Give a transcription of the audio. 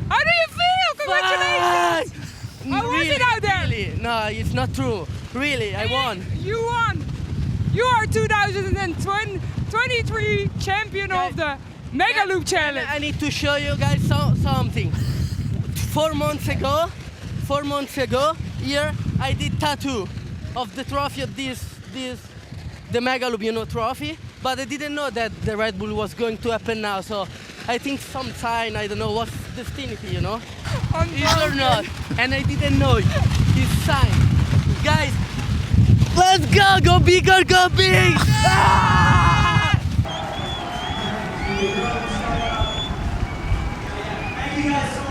How do you feel? Congratulations! How was it out there? Really? No, it's not true. Really, I won. You won. You are 2023 champion of the Megaloop Challenge. I need to show you guys something. 4 months ago, here I did tattoo of the trophy of the Megaloop, trophy. But I didn't know that the Red Bull was going to happen now. So I think some sign, I don't know, what's destiny, Is or not? And I didn't know it. It's sign. Guys, let's go! Go big or go big! Ah! Thank you guys so